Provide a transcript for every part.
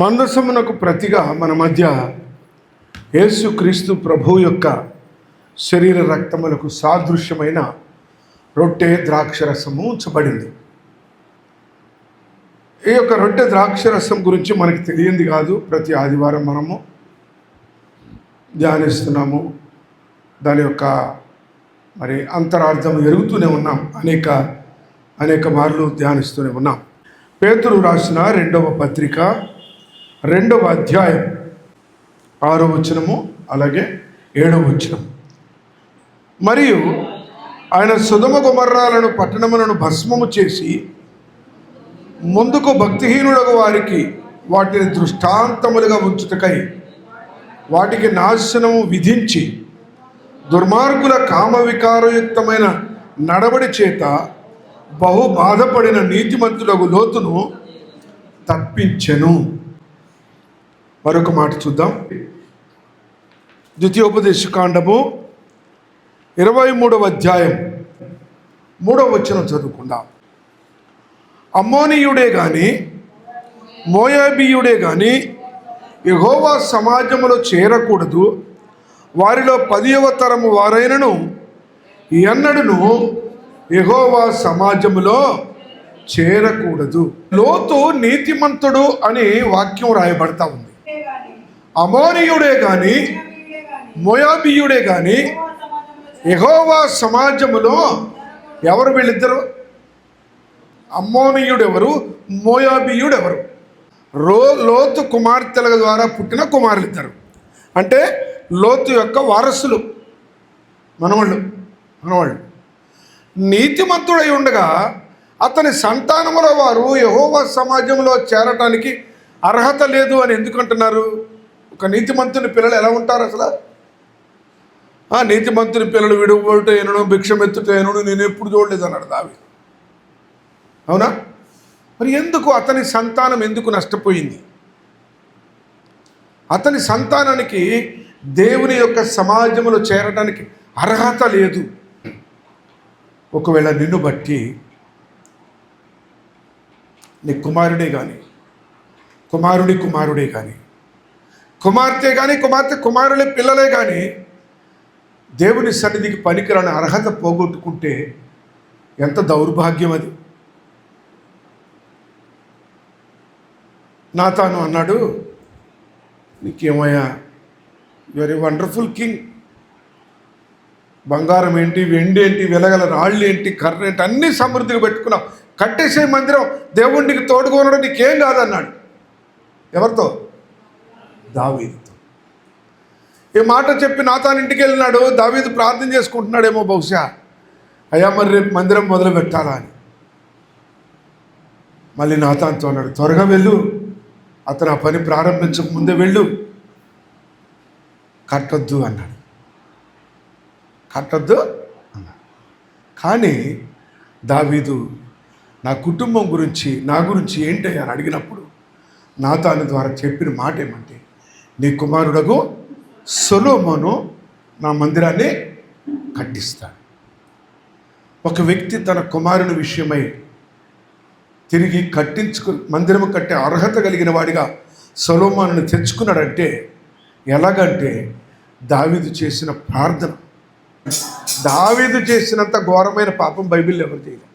మందసమునకు ప్రతిగా మన మధ్య యేసుక్రీస్తు ప్రభు యొక్క శరీర రక్తములకు సాదృశ్యమైన రొట్టె ద్రాక్షరసము ఉంచబడింది. ఈ యొక్క రొట్టె ద్రాక్షరసం గురించి మనకి తెలియంది కాదు. ప్రతి ఆదివారం మనము ధ్యానిస్తున్నాము. దాని యొక్క అంతరార్థం ఎరుగుతూనే ఉన్నాం. అనేక మార్లు ధ్యానిస్తూనే ఉన్నాం. పేతురు రాసిన 2వ పత్రిక 2వ అధ్యాయం 6వ వచనము అలాగే 7వ వచనం. మరియు ఆయన సొదొమ గొమొర్రాలను పట్టణములను భస్మము చేసి ముందుకు భక్తిహీనులకు వారికి వాటిని దృష్టాంతములుగా ఉంచుటకై వాటికి నాశనము విధించి దుర్మార్గుల కామవికారయుక్తమైన నడవడి చేత బహు బాధపడిన నీతిమంతులకు లోతును తప్పించెను. మరొక మాట చూద్దాం. ద్వితీయోపదేశకాండము 23వ అధ్యాయం 3వ వచనం చదువుకుందాం. అమ్మోనీయుడే గాని మోయాబీయుడే గాని యెహోవా సమాజములో చేరకూడదు. వారిలో 10వ తరము వారైనను ఎన్నడూను యెహోవా సమాజములో చేరకూడదు. లోతు నీతిమంతుడు అని వాక్యం రాయబడతా ఉంది. అమోనీయుడే గాని మోయాబీయుడే గాని యెహోవా సమాజములో ఎవరు? వీళ్ళిద్దరు. అమ్మోనీయుడు ఎవరు? మోయాబీయుడు ఎవరు? లోతు కుమార్తెల ద్వారా పుట్టిన కుమారులిద్దరు. అంటే లోతు యొక్క వారసులు, మనవాళ్ళు. నీతిమంతుడై ఉండగా అతని సంతానముల వారు యెహోవా సమాజంలో చేరటానికి అర్హత లేదు అని ఎందుకంటున్నారు? ఒక నీతిమంతుని పిల్లలు ఎలా ఉంటారు అసలు? నీతిమంతుని పిల్లలు విడువటేనను భిక్షమెత్తుటేనను నేను ఎప్పుడు చూడలేదు అన్నాడు దావీదు. అవునా? మరి ఎందుకు అతని సంతానం ఎందుకు నష్టపోయింది? అతని సంతానానికి దేవుని యొక్క సమాజంలో చేరడానికి అర్హత లేదు. ఒకవేళ నిన్ను బట్టి నీ కుమారుడే కానీ కుమారుడే కానీ కుమార్తె కానీ కుమారులే పిల్లలే కానీ దేవుని సన్నిధికి పనికిరాని అర్హత పోగొట్టుకుంటే ఎంత దౌర్భాగ్యం అది. నాతాను అన్నాడు, నీకేమయ్యా, యువర్ ఏ వండర్ఫుల్ కింగ్. బంగారం ఏంటి, వెండి ఏంటి, వెలగల రాళ్ళు ఏంటి, కర్ర ఏంటి, అన్నీ సమృద్ధిగా పెట్టుకున్నావు. కట్టేసే మందిరం, దేవుడికి తోడుగా ఉండడం నీకేం కాదన్నాడు. ఎవరితో? దావీదుతో. ఈ మాట చెప్పి నాతాను ఇంటికి వెళ్ళినాడు. దావీదు ప్రార్థన చేసుకుంటున్నాడేమో బహుశా, అయ్యా మరి రేపు మందిరం మొదలు పెట్టాలా అని. మళ్ళీ నాతానుతో అన్నాడు, త్వరగా వెళ్ళు, అతను ఆ పని ప్రారంభించక ముందే వెళ్ళు, కట్టొద్దు అన్నాడు. కానీ దావీదు నా కుటుంబం గురించి, నా గురించి ఏంటి అని అడిగినప్పుడు నాతాను ద్వారా చెప్పిన మాట ఏమంటే, నీ కుమారుడగు సొలొమోను నా మందిరాన్ని కట్టిస్తాడు. ఒక వ్యక్తి తన కుమారుని విషయమై తిరిగి మందిరము కట్టే అర్హత కలిగిన వాడిగా సొలొమోనుని తెచ్చుకున్నాడంటే ఎలాగంటే దావీదు చేసిన ప్రార్థన. దావీదు చేసినంత ఘోరమైన పాపం బైబిల్లో ఎవరు చేయలేదు.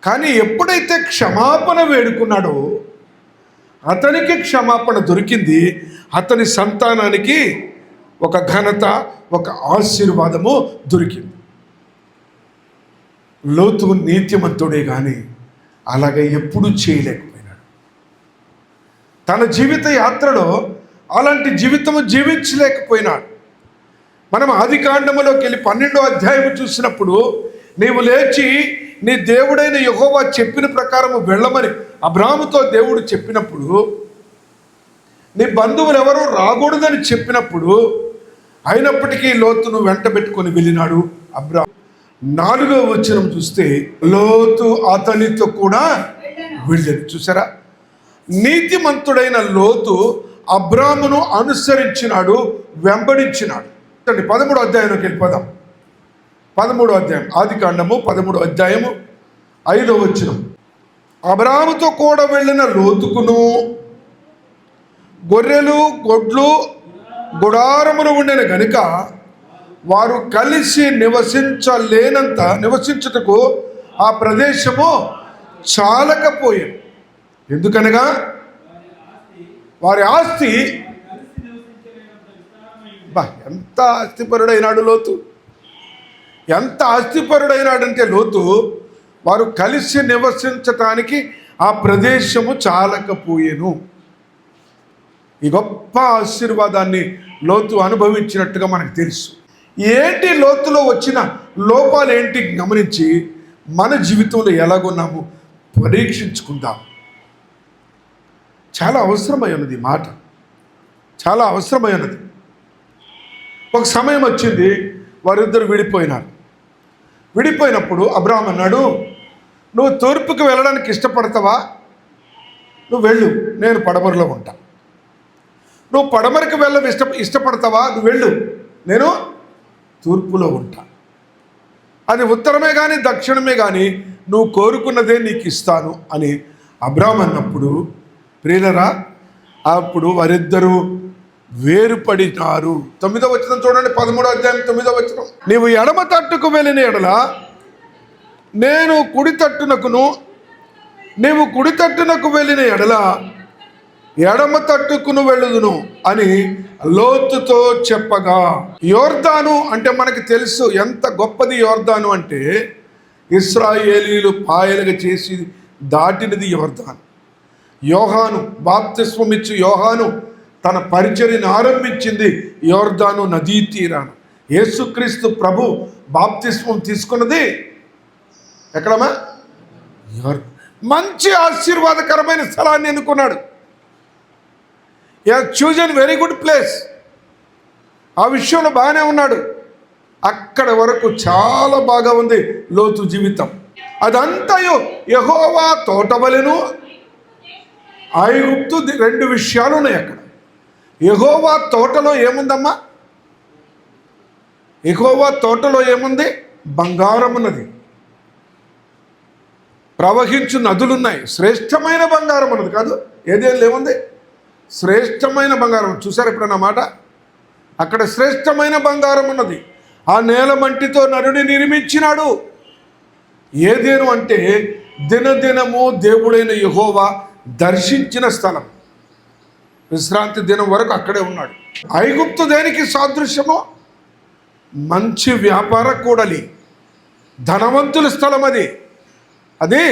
కానీ ఎప్పుడైతే క్షమాపణ వేడుకున్నాడో అతనికి క్షమాపణ దొరికింది. అతని సంతానానికి ఒక ఘనత, ఒక ఆశీర్వాదము దొరికింది. లోతు నీతిమంతుడే కానీ అలాగే ఎప్పుడూ చేయలేకపోయినాడు. తన జీవిత యాత్రలో అలాంటి జీవితము జీవించలేకపోయినాడు. మనం ఆదికాండములోకి వెళ్ళి 12వ అధ్యాయం చూసినప్పుడు, నీవు లేచి నీ దేవుడైన యెహోవా చెప్పిన ప్రకారము వెళ్ళమని అబ్రాహాముతో దేవుడు చెప్పినప్పుడు, నీ బంధువులు ఎవరో రాకూడదని చెప్పినప్పుడు, అయినప్పటికీ లోతును వెంట పెట్టుకొని వెళ్ళినాడు అబ్రాహాము. 4వ వచనం చూస్తే, లోతు అతనితో కూడా వెళ్ళాడు. చూసారా? నీతిమంతుడైన లోతు అబ్రాహామును అనుసరించినాడు, వెంబడించినాడు. 13వ అధ్యాయంలోకి వెళ్ళిపోదాం. 13వ అధ్యాయం, ఆదికాండము 13వ అధ్యాయము 5వ వచనం. అబ్రాహాముతో కూడా వెళ్ళిన లోతుకును గొర్రెలు గొడ్లు గుడారములు ఉండిన గనుక వారు కలిసి నివసించుటకు ఆ ప్రదేశము చాలకపోయారు. ఎందుకనగా వారి ఆస్తి ఎంత ఆస్తిపరుడైనాడు లోతు, ఎంత ఆస్తిపరుడైనాడంటే లోతు, వారు కలిసి నివసించటానికి ఆ ప్రదేశము చాలకపోయేను. ఈ గొప్ప ఆశీర్వాదాన్ని లోతు అనుభవించినట్టుగా మనకు తెలుసు. ఏంటి లోతులో వచ్చిన లోపాలు ఏంటి గమనించి మన జీవితంలో ఎలాగున్నాము పరీక్షించుకుందాం. చాలా అవసరమై ఉన్నది ఈ మాట, చాలా అవసరమై ఉన్నది. ఒక సమయం వచ్చింది, వారిద్దరు విడిపోయినారు. విడిపోయినప్పుడు అబ్రాహాం అన్నాడు, నువ్వు తూర్పుకి వెళ్ళడానికి ఇష్టపడతావా? నువ్వు వెళ్ళు, నేను పడమరలో ఉంటా. నువ్వు పడమరకు ఇష్టపడతావా? నువ్వు వెళ్ళు, నేను తూర్పులో ఉంటా. అది ఉత్తరమే కానీ దక్షిణమే కానీ నువ్వు కోరుకున్నదే నీకు ఇస్తాను అని అబ్రాహాం అన్నప్పుడు, ప్రియులరా, అప్పుడు వారిద్దరూ వేరుపడినారు. 9వ వచనం చూడండి, 13వ అధ్యాయం 9వ వచనం. నీవు ఎడమ తట్టుకు వెళ్ళిన ఎడల నేను కుడి తట్టునకును, నీవు కుడి తట్టునకు వెళ్ళిన ఎడల ఎడమ తట్టుకును వెళ్ళుదును అని లోతుతో చెప్పగా. యోర్దాను అంటే మనకి తెలుసు ఎంత గొప్పది యోర్దాను అంటే, ఇశ్రాయేలీలు పాయలుగా చేసి దాటినది యోర్దాను. యోహాను బాప్తిస్మం ఇచ్చి యోహాను తన పరిచర్యను ఆరంభించింది యోర్దాను నదీ తీరాన. యేసుక్రీస్తు ప్రభు బాప్తిస్మం తీసుకున్నది ఎక్కడమ్మా? మంచి ఆశీర్వాదకరమైన స్థలాన్ని ఎన్నుకున్నాడు. Chosen very good place. ఆ విషయంలో బాగానే ఉన్నాడు. అక్కడ వరకు చాలా బాగా ఉంది లోతు జీవితం. అదంతయు యెహోవా తోటవలెను ఐగుప్తు. 2 విషయాలు ఉన్నాయి అక్కడ. యెహోవా తోటలో ఏముందమ్మా? యెహోవా తోటలో ఏముంది? బంగారం ఉన్నది, ప్రవహించు నదులున్నాయి, శ్రేష్టమైన బంగారం ఉన్నది. కాదు, ఏదేళ్ళు ఏముంది? శ్రేష్టమైన బంగారం. చూసారు ఎప్పుడన్నా మాట? అక్కడ శ్రేష్టమైన బంగారం ఉన్నది. ఆ నేల మంటితో నరుని నిర్మించినాడు. ఏదేను అంటే దినదినము దేవుడైన యెహోవా దర్శించిన స్థలం. విశ్రాంతి దినం వరకు అక్కడే ఉన్నాడు. ఐగుప్తు దేనికి సాదృశ్యమో? మంచి వ్యాపార కూడలి, ధనవంతుల స్థలం. అది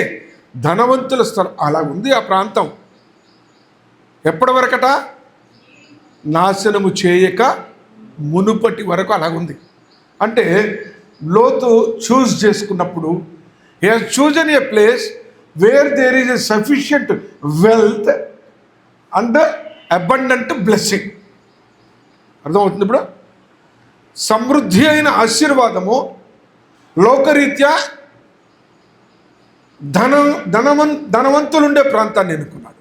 ధనవంతుల స్థలం. అలా ఉంది ఆ ప్రాంతం. ఎప్పటి వరకట? నాశనము చేయక మునుపటి వరకు అలాగుంది. అంటే లోతు చూస్ చేసుకున్నప్పుడు, he has chosen a place where there is a sufficient wealth and abundant blessing. అర్థమవుతుంది ఇప్పుడు? సమృద్ధి అయిన ఆశీర్వాదము, లోకరీత్యా ధనవంతులుండే ప్రాంతాన్ని ఎన్నుకున్నాడు.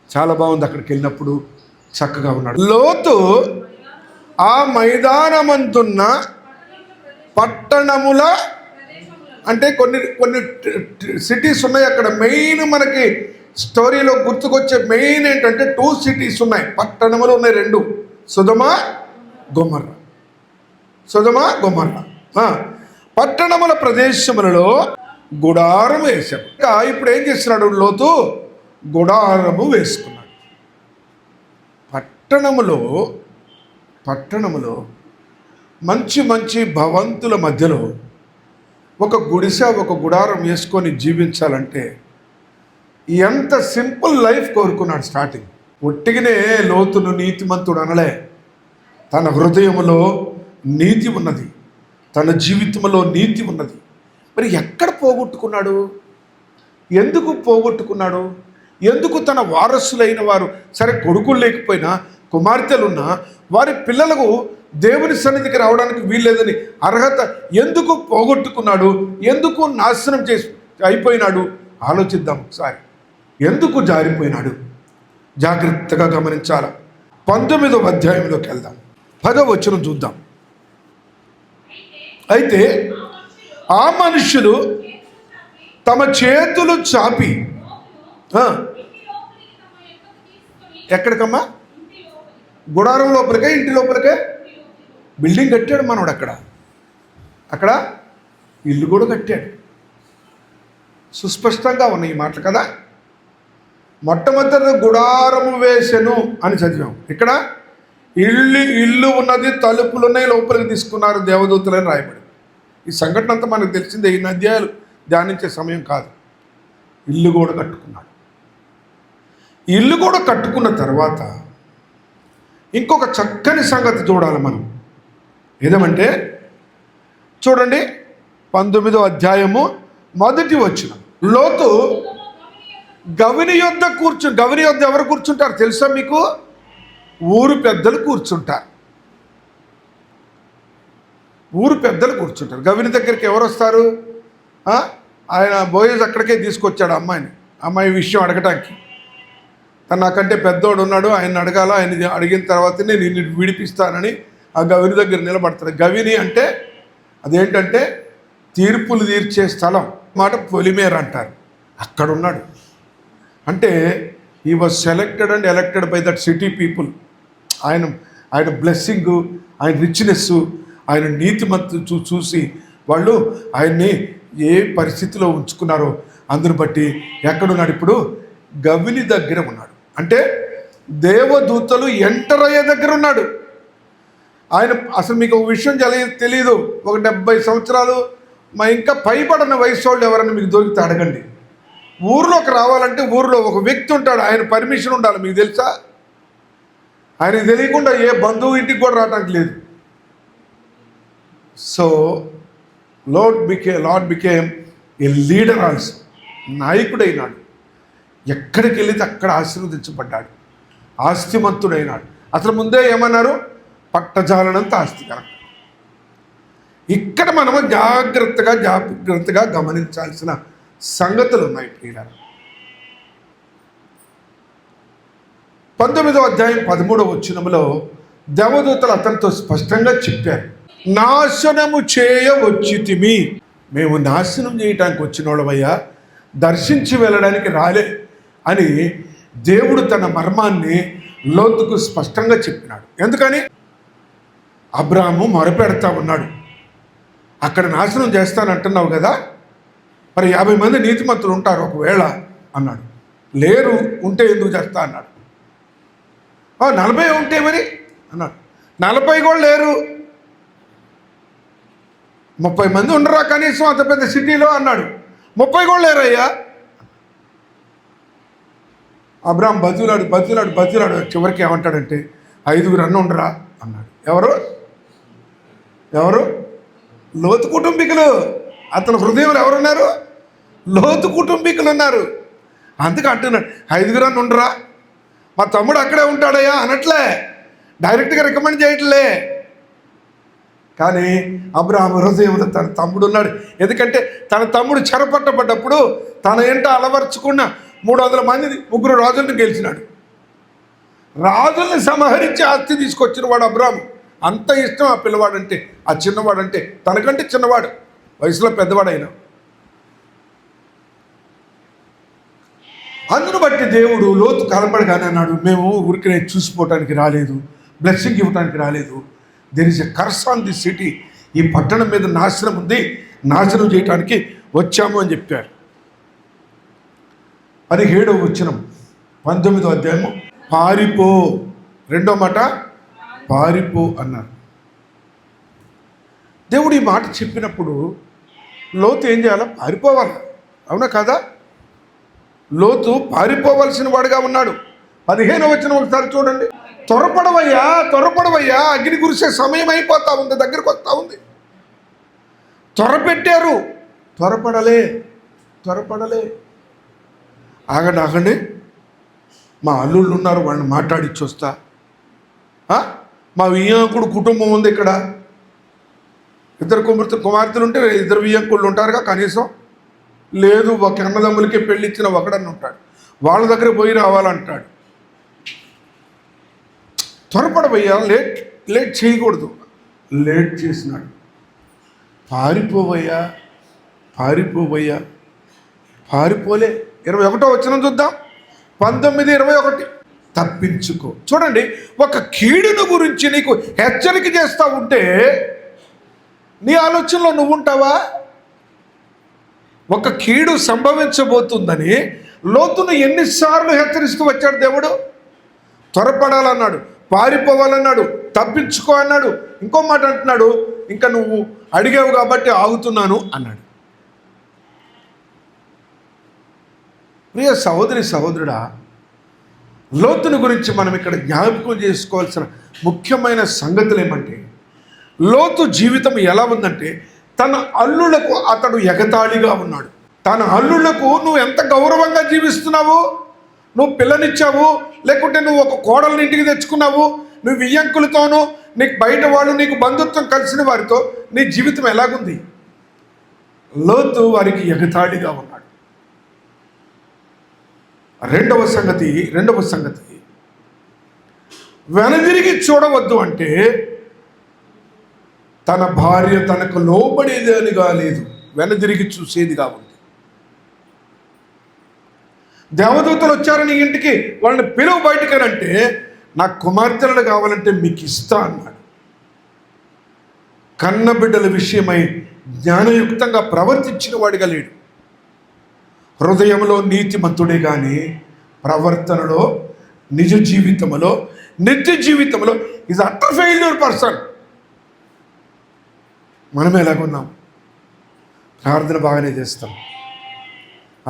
చాలా బాగుంది. అక్కడికి వెళ్ళినప్పుడు చక్కగా ఉన్నాడు. లోతు ఆ మైదానమందున్న పట్టణముల, అంటే కొన్ని సిటీస్ ఉన్నాయి అక్కడ. మెయిన్ మనకి స్టోరీలో గుర్తుకొచ్చే మెయిన్ ఏంటంటే 2 సిటీస్ ఉన్నాయి, పట్టణములు ఉన్నాయి 2, సొదొమ గొమొర్రా. సొదొమ గొమొర్రా పట్టణముల ప్రదేశములలో గుడారం వేశాడు. ఇప్పుడు ఏం చేస్తున్నాడు లోతు? గుడారము వేసుకున్నాడు. పట్టణములో మంచి మంచి భవంతుల మధ్యలో ఒక గుడిసె, ఒక గుడారం వేసుకొని జీవించాలంటే ఎంత సింపుల్ లైఫ్ కోరుకున్నాడు స్టార్టింగ్. ఒట్టిగానే లోతును నీతిమంతుడు అనలే. తన హృదయంలో నీతి ఉన్నది, తన జీవితంలో నీతి ఉన్నది. మరి ఎక్కడ పోగొట్టుకున్నాడు? ఎందుకు పోగొట్టుకున్నాడు? ఎందుకు తన వారసులైన వారు, సరే కొడుకులు లేకపోయినా కుమార్తెలున్నా, వారి పిల్లలకు దేవుని సన్నిధికి రావడానికి వీల్లేదని అర్హత ఎందుకు పోగొట్టుకున్నాడు? ఎందుకు నాశనం అయిపోయినాడు? ఆలోచిద్దాం ఒకసారి. ఎందుకు జారిపోయినాడు? జాగ్రత్తగా గమనించాలి. 19వ అధ్యాయంలోకి వెళ్దాం, 10వ వచనం చూద్దాం. అయితే ఆ మనుషులు తమ చేతులు చాపి ఆ, ఎక్కడికమ్మా? గుడారం లోపలికే, ఇంటి లోపలికే. బిల్డింగ్ కట్టాడు మనోడు అక్కడ. అక్కడ ఇల్లు కూడా కట్టాడు. సుస్పష్టంగా ఉన్నాయి ఈ మాటలు కదా. మొట్టమొదటి గుడారము వేసెను అని చదివాం. ఇక్కడ ఇల్లు ఉన్నది, తలుపులు ఉన్నాయి, లోపలికి తీసుకున్నారు దేవదూతలని రాయబడి. ఈ సంఘటన అంతా మనకు తెలిసిందే, ఈ అధ్యాయాలు ధ్యానించే సమయం కాదు. ఇల్లు కూడా కట్టుకున్నాడు. ఇల్లు కూడా కట్టుకున్న తర్వాత ఇంకొక చక్కని సంగతి చూడాలి మనం. ఏదేమంటే చూడండి, 19వ అధ్యాయము 1వ వచనం. లోతు గవిని యొద్ద గవిని యొద్ద ఎవరు కూర్చుంటారు తెలుసా మీకు? ఊరు పెద్దలు కూర్చుంటారు. ఊరు పెద్దలు కూర్చుంటారు. గవిని దగ్గరికి ఎవరు వస్తారు? ఆయన బోయజ్ అక్కడికే తీసుకొచ్చాడు అమ్మాయి విషయం అడగటానికి. తను నాకంటే పెద్దోడు ఉన్నాడు, ఆయన అడగాల. ఆయన అడిగిన తర్వాతనే నేను విడిపిస్తానని ఆ గవిని దగ్గర నిలబడతాడు. గవిని అంటే అదేంటంటే తీర్పులు తీర్చే స్థలం మాట. పొలిమేర అంటారు. అక్కడ ఉన్నాడు. అంటే he was selected and elected by that city people. ఆయన బ్లెస్సింగ్, ఆయన రిచ్నెస్, ఆయన నీతిమంతు చూసి వాళ్ళు ఆయన్ని ఏ పరిస్థితిలో ఉంచుకున్నారో అందుని బట్టి ఎక్కడున్నాడు? ఇప్పుడు గవిని దగ్గర ఉన్నాడు. అంటే దేవదూతలు ఎంటర్ అయ్యే దగ్గర ఉన్నాడు ఆయన. అసలు మీకు ఒక విషయం తెలియదు, ఒక 70 సంవత్సరాలు ఇంకా పైబడిన వయసు వాళ్ళు ఎవరైనా మీకు దొరికితే అడగండి. ఊర్లోకి రావాలంటే ఊరిలో ఒక వ్యక్తి ఉంటాడు, ఆయన పర్మిషన్ ఉండాలి. మీకు తెలుసా? ఆయనకు తెలియకుండా ఏ బంధువు ఇంటికి కూడా రావడానికి లేదు. So lord became a leader also. నాయకుడైనాడు. ఎక్కడికి వెళితే అక్కడ ఆశీర్వదించబడ్డాడు. ఆస్తిమంతుడైనాడు. అసలు ముందే ఏమన్నారు? పట్టజాలనంత ఆస్తి కనుక. ఇక్కడ మనము జాగ్రత్తగా గమనించాల్సిన సంగతులు ఉన్నాయి ప్రియులారా. 19వ అధ్యాయం 13వ వచనంలో దేవదూతలు అతనితో స్పష్టంగా చెప్పారు, నాశనము చేయవచ్చితిమి. మేము నాశనం చేయటానికి వచ్చిన వాళ్ళమయ్యా, దర్శించి వెళ్ళడానికి రాలే అని దేవుడు తన మర్మాన్ని లోతుకు స్పష్టంగా చెప్పినాడు. ఎందుకని? అబ్రాహాము మొరపెడతా ఉన్నాడు. అక్కడ నాశనం చేస్తానంటున్నావు కదా, మరి 50 మంది నీతిమంతులు ఉంటారు ఒకవేళ అన్నాడు. లేరు, ఉంటే ఎందుకు చేస్తా అన్నాడు. 40 ఉంటే మరి అన్నాడు. 40 కూడా లేరు, 30 మంది ఉండరా కనీసం అంత పెద్ద సిటీలో అన్నాడు. 30 కూడా లేరయ్యా. అబ్రాహాం బతులాడు చివరికి ఏమంటాడంటే 5 అన్న ఉండరా అన్నాడు. ఎవరు? లోతు కుటుంబీకులు. అతని హృదయంలో ఎవరున్నారు? లోతు కుటుంబీకులు ఉన్నారు. అందుకే అంటున్నాడు 5 అన్న ఉండరా, మా తమ్ముడు అక్కడే ఉంటాడయ్యా అనట్లే, డైరెక్ట్గా రికమెండ్ చేయట్లే. కానీ అబ్రాహాము హృదయంలో తన తమ్ముడు ఉన్నాడు. ఎందుకంటే తన తమ్ముడు చెరపట్టబడ్డప్పుడు తన ఎంట అలవర్చుకున్న 300 మందిని 3 రాజులను గెలిచినాడు. రాజుల్ని సంహరించి ఆస్తి తీసుకొచ్చిన వాడు అబ్రాహాము. అంత ఇష్టం ఆ పిల్లవాడంటే, ఆ చిన్నవాడంటే. తనకంటే చిన్నవాడు, వయసులో పెద్దవాడైనా. అందును బట్టి దేవుడు లోతు కనపడగానే అన్నాడు, మేము ఊరికి చూసిపోవటానికి రాలేదు, బ్లెస్సింగ్ ఇవ్వటానికి రాలేదు. There is a curse on the city. ఈ పట్టణం మీద నాశనం ఉంది, నాశనం చేయటానికి వచ్చాము అని చెప్పారు. 17వ వచనం 19వ అధ్యాయము. పారిపో, రెండో మాట పారిపో అన్నారు. దేవుడు ఈ మాట చెప్పినప్పుడు లోతు ఏం చేయాలి? పారిపోవాలి. అవునా కదా? లోతు పారిపోవలసిన వాడుగా ఉన్నాడు. 15వ వచనం ఒకసారి చూడండి. త్వరపడవయ్యా, అగ్ని కురిసే సమయం అయిపోతా ఉంది, దగ్గరకు వస్తూ ఉంది. త్వరపెట్టారు, త్వరపడలే. ఆగండి, మా అల్లుళ్ళు ఉన్నారు, వాళ్ళని మాట్లాడిచ్చి వస్తా. మా వియ్యంకుడు కుటుంబం ఉంది ఇక్కడ. 2 కుమార్తెలు ఉంటే 2 వియ్యంకుళ్ళు ఉంటారుగా కనీసం. లేదు, ఒక అన్నదమ్ములకి పెళ్ళిచ్చిన ఒకడన్న ఉంటాడు, వాళ్ళ దగ్గర పోయి రావాలంటాడు. త్వరపడవయ్యా, లేట్ చేయకూడదు. లేట్ చేసినాడు. పారిపోవయ్యా. పారిపోలే. 21వ వచనం చూద్దాం. 19:21 తప్పించుకో. చూడండి, ఒక కీడును గురించి నీకు హెచ్చరిక చేస్తూ ఉంటే నీ ఆలోచనలో నువ్వు ఉంటావా? ఒక కీడు సంభవించబోతుందని లోతును ఎన్నిసార్లు హెచ్చరిస్తూ వచ్చాడు దేవుడు. త్వరపడాలన్నాడు, పారిపోవాలన్నాడు, తప్పించుకో అన్నాడు. ఇంకో మాట అంటున్నాడు, ఇంకా నువ్వు అడిగావు కాబట్టి ఆగుతున్నాను అన్నాడు. ప్రియ సహోదరి సహోదరుడా, లోతుని గురించి మనం ఇక్కడ జ్ఞాపకం చేసుకోవాల్సిన ముఖ్యమైన సంగతులు ఏమంటే, లోతు జీవితం ఎలా ఉందంటే, తన అల్లులకు అతడు ఎగతాళిగా ఉన్నాడు. తన అల్లులకు నువ్వు ఎంత గౌరవంగా జీవిస్తున్నావు, నువ్వు పిల్లనిచ్చావు, లేకుంటే నువ్వు ఒక కోడల్ని ఇంటికి తెచ్చుకున్నావు, నువ్వు వియ్యంకులతోనూ నీకు బయట వాళ్ళు నీకు బంధుత్వం కలిసిన వారితో నీ జీవితం ఎలాగుంది? లోతు వారికి ఎగతాళిగా ఉన్నాడు. రెండవ సంగతి వెనదిరిగి చూడవద్దు అంటే తన భార్య తనకు లోబడేదేనిగా లేదు, వెనదిరిగి చూసేదిగా ఉంది. దేవదూతలు వచ్చారు నీ ఇంటికి, వాళ్ళని పిలువ బయటకనంటే నాకు కుమార్తెలు కావాలంటే మీకు ఇస్తా అన్నాడు. కన్నబిడ్డల విషయమై జ్ఞానయుక్తంగా ప్రవర్తించిన వాడిగా లేడు. హృదయంలో నీతిమంతుడే కానీ ప్రవర్తనలో, నిజ జీవితంలో, నిత్య జీవితంలో ఈజ్ అటర్ ఫెయిల్యూర్ పర్సన్. మనం ఎలాగున్నాం? ప్రార్థన బాగానే చేస్తాం,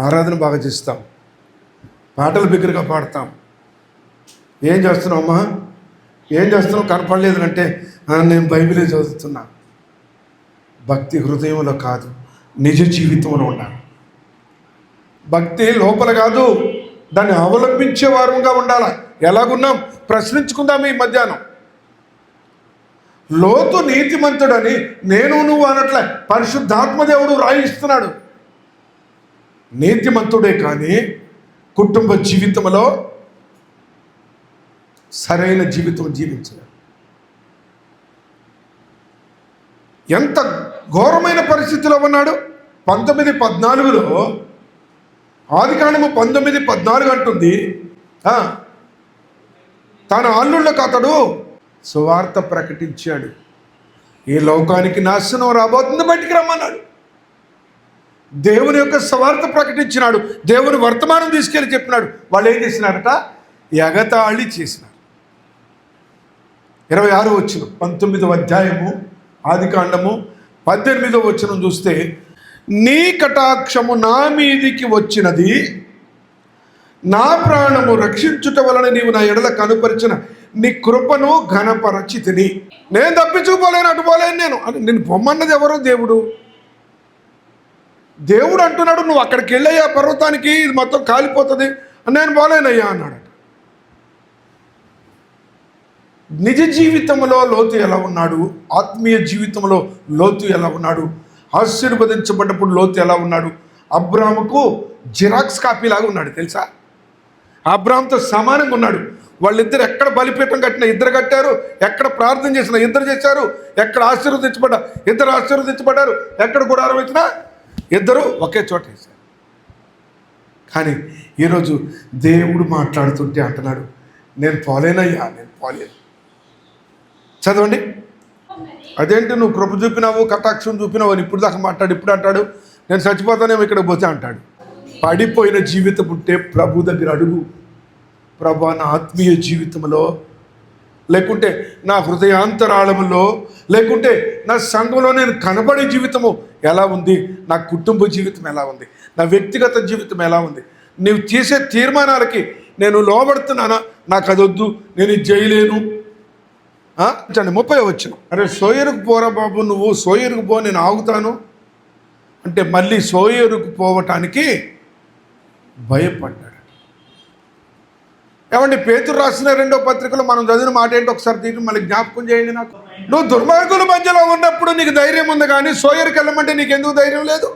ఆరాధన బాగా చేస్తాం, పాటలు బిగ్గరగా పాడతాం. ఏం చేస్తున్నావు అమ్మా, ఏం చేస్తున్నావు, కనపడలేదు అంటే నేను బైబిలే చదువుతున్నా. భక్తి హృదయంలో కాదు, నిజ జీవితంలో ఉండాలి. భక్తి లోపల కాదు, దాన్ని అవలంబించే వారంగా ఉండాలి. ఎలాగున్నాం ప్రశ్నించుకుందాం ఈ మధ్యాహ్నం. లోతు నీతిమంతుడని నేను నువ్వు అనట్లే, పరిశుద్ధాత్మదేవుడు రాయిస్తున్నాడు. నీతిమంతుడే కానీ కుటుంబ జీవితంలో సరైన జీవితం జీవించలేదు. ఎంత ఘోరమైన పరిస్థితిలో ఉన్నాడు. 19:14 ఆదికాండము 19:14 అంటుంది, తన అల్లుళ్ళకు అతడు సువార్త ప్రకటించాడు. ఈ లోకానికి నాశనం రాబోతుంది, బయటికి రమ్మన్నాడు. దేవుని యొక్క సువార్త ప్రకటించినాడు, దేవుని వర్తమానం తీసుకెళ్ళి చెప్పినాడు. వాళ్ళు ఏం చేసినారట? ఎగతాళి చేసినారు. 26వ వచనం 19వ అధ్యాయము ఆదికాండము 18వ వచనం చూస్తే, నీ కటాక్షము నా మీదికి వచ్చినది, నా ప్రాణము రక్షించుట వలన నీవు నా ఎడల కనుపరిచిన నీ కృపను ఘనపరచితిని. నేను తప్పించుకుపోలేను, అటు పోలేను నేను. నేను పొమ్మన్నది ఎవరో? దేవుడు. దేవుడు అంటున్నాడు, నువ్వు అక్కడికి వెళ్ళయ్యా పర్వతానికి, ఇది మొత్తం కాలిపోతుంది, నేను పోలేనయ్యా అన్నాడు. నిజ జీవితంలో లోతు ఎలా ఉన్నాడు, ఆత్మీయ జీవితంలో లోతు ఎలా ఉన్నాడు, ఆశీర్వదించబడ్డప్పుడు లోతు ఎలా ఉన్నాడు? అబ్రాముకు జిరాక్స్ కాపీలాగా ఉన్నాడు తెలుసా. అబ్రామ్తో సమానంగా ఉన్నాడు. వాళ్ళిద్దరు ఎక్కడ బలిపీఠం కట్టినా ఇద్దరు కట్టారు, ఎక్కడ ప్రార్థన చేసినా ఇద్దరు చేశారు, ఎక్కడ ఇద్దరు ఆశీర్వదించబడ్డారు, ఎక్కడ గుడారం వచ్చినా ఇద్దరు ఒకే చోట వేశారు. కానీ ఈరోజు దేవుడు మాట్లాడుతుంటే అంటున్నాడు, నేను పోలేనయ్యా, నేను పోలేను. చదవండి. అదేంటి నువ్వు కృప చూపినావు, కటాక్షం చూపినావు అని ఇప్పుడు దాకా మాట్లాడు, ఇప్పుడు అంటాడు నేను చచ్చిపోతానేమో ఇక్కడ పోతే అంటాడు. పడిపోయిన జీవితం ఉంటే ప్రభు దగ్గర అడుగు. ప్రభు, నా ఆత్మీయ జీవితంలో, లేకుంటే నా హృదయాంతరాళములో, లేకుంటే నా సంఘంలో నేను కనబడే జీవితము ఎలా ఉంది, నా కుటుంబ జీవితం ఎలా ఉంది, నా వ్యక్తిగత జీవితం ఎలా ఉంది, నీవు చేసే తీర్మానాలకి నేను లోబడుతున్నానా, నాకు అదొద్దు, నేను ఇది చేయలేను. 30వ వచనం, అరే సోయరుకు పోరా బాబు, నువ్వు సోయరుకు పో, నేను ఆగుతాను అంటే మళ్ళీ సోయరుకు పోవటానికి భయపడ్డాడు. ఏమండి, పేతురు రాసిన 2వ పత్రికలో మనం చదివిన మాట ఏంటో ఒకసారి తీసి మళ్ళీ జ్ఞాపకం చేయండి నాకు. నువ్వు దుర్మార్గుల మధ్యలో ఉన్నప్పుడు నీకు ధైర్యం ఉంది, కానీ సోయరుకి వెళ్ళమంటే నీకు ఎందుకు ధైర్యం లేదు?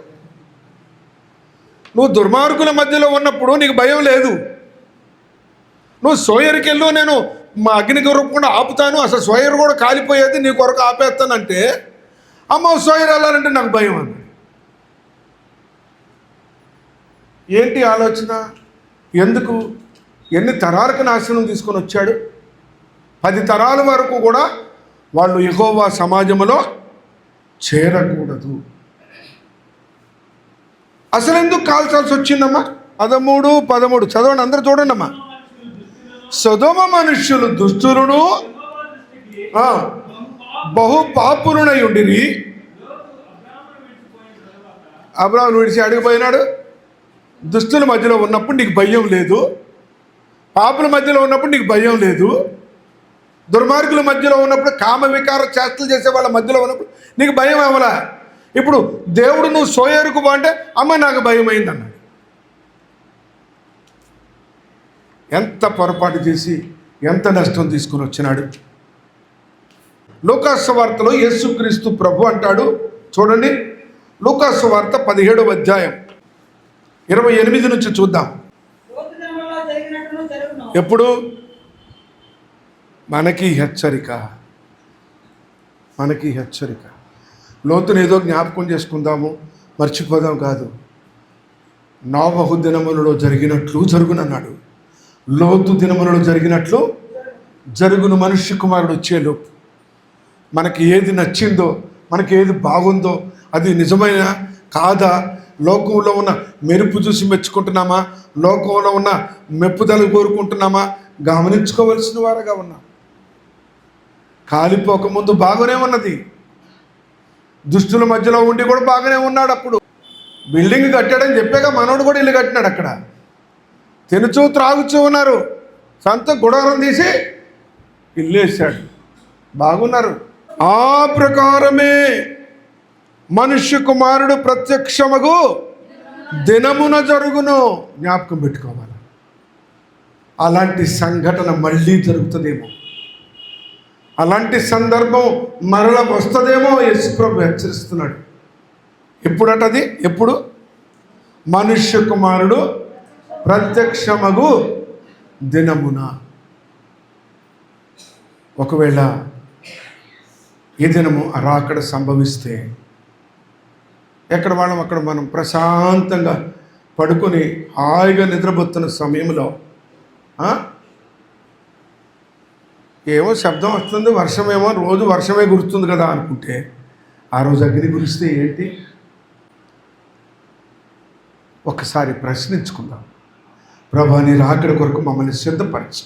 నువ్వు దుర్మార్గుల మధ్యలో ఉన్నప్పుడు నీకు భయం లేదు. నువ్వు సోయరుకి వెళ్ళు, నేను మా అగ్ని రూపకుండా ఆపుతాను, అసలు సోయరు కూడా కాలిపోయేది నీ కొరకు ఆపేస్తానంటే, అమ్మ సోయరు వెళ్ళాలంటే నాకు భయం అన్నాడు. ఏంటి ఆలోచన? ఎందుకు? ఎన్ని తరాలకు నాశనం తీసుకొని వచ్చాడు? 10 తరాల వరకు కూడా వాళ్ళు యెహోవా సమాజంలో చేరకూడదు. అసలు ఎందుకు కాల్చాల్సి వచ్చిందమ్మా? 13, 13 చదవండి, అందరూ చూడండి అమ్మా. సొదొమ మనుష్యులు దుష్టులను బహు పాపులునై ఉండిరి. అబ్రాహామును విడిచి అడిగిపోయినాడు. దుష్టుల మధ్యలో ఉన్నప్పుడు నీకు భయం లేదు, పాపుల మధ్యలో ఉన్నప్పుడు నీకు భయం లేదు, దుర్మార్గుల మధ్యలో ఉన్నప్పుడు, కామ వికార చేష్టలు చేసే వాళ్ళ మధ్యలో ఉన్నప్పుడు నీకు భయం అవ్వలా. ఇప్పుడు దేవుడు నువ్వు సోయేరుకు అంటే అమ్మ నాకు భయం అయింది అన్నాడు. ఎంత పొరపాటు చేసి ఎంత నష్టం తీసుకుని వచ్చినాడు. లూకాసు వార్తలో యేసుక్రీస్తు ప్రభు అంటాడు, చూడండి, లూకాసు వార్త 17వ అధ్యాయం 28 నుంచి చూద్దాం. ఎప్పుడు? మనకి హెచ్చరిక, మనకి హెచ్చరిక. లోతుని ఏదో జ్ఞాపకం చేసుకుందాము, మర్చిపోదాం కాదు. నోవహు దినములలో జరిగినట్లు జరుగునన్నాడు. లోతు దినములలో జరిగినట్లు జరుగును. మనుష్య కుమారుడు వచ్చేలోపు మనకి ఏది నచ్చిందో, మనకి ఏది బాగుందో, అది నిజమైన కాదా, లోకంలో ఉన్న మెరుపు చూసి మెచ్చుకుంటున్నామా, లోకంలో ఉన్న మెప్పుదలు కోరుకుంటున్నామా, గమనించుకోవలసిన వారుగా ఉన్నాం. కాలిపోకముందు బాగానే ఉన్నది. దుష్టుల మధ్యలో ఉండి కూడా బాగానే ఉన్నాడు. అప్పుడు బిల్డింగ్ కట్టాడని చెప్పాక మనోడు కూడా ఇల్లు కట్టినాడు. అక్కడ తినుచూ త్రాగుచూ ఉన్నారు. సొంత గుడారం తీసి ఇల్లు వేసాడు, బాగున్నారు. ఆ ప్రకారమే మనుష్య కుమారుడు ప్రత్యక్షమగు దినమున జరుగును. జ్ఞాపకం పెట్టుకోవాలి. అలాంటి సంఘటన మళ్ళీ జరుగుతుందేమో, అలాంటి సందర్భం మరల వస్తుందేమో యేసుప్రభు హెచ్చరిస్తున్నాడు. ఎప్పుడటది? ఎప్పుడు? మనుష్య కుమారుడు ప్రత్యక్షమగు దినమున. ఒకవేళ ఈ దినము రాకడ సంభవిస్తే ఎక్కడ వాళ్ళం అక్కడ మనం ప్రశాంతంగా పడుకొని హాయిగా నిద్రపోతున్న సమయంలో ఏమో శబ్దం వస్తుంది, వర్షమేమో, రోజు వర్షమే కురుస్తుంది కదా అనుకుంటే ఆ రోజు అగ్ని కురిస్తే ఏంటి? ఒకసారి ప్రశ్నించుకుందాం. ప్రభువా, నీ రాకడ కొరకు మమ్మల్ని సిద్ధపరచు.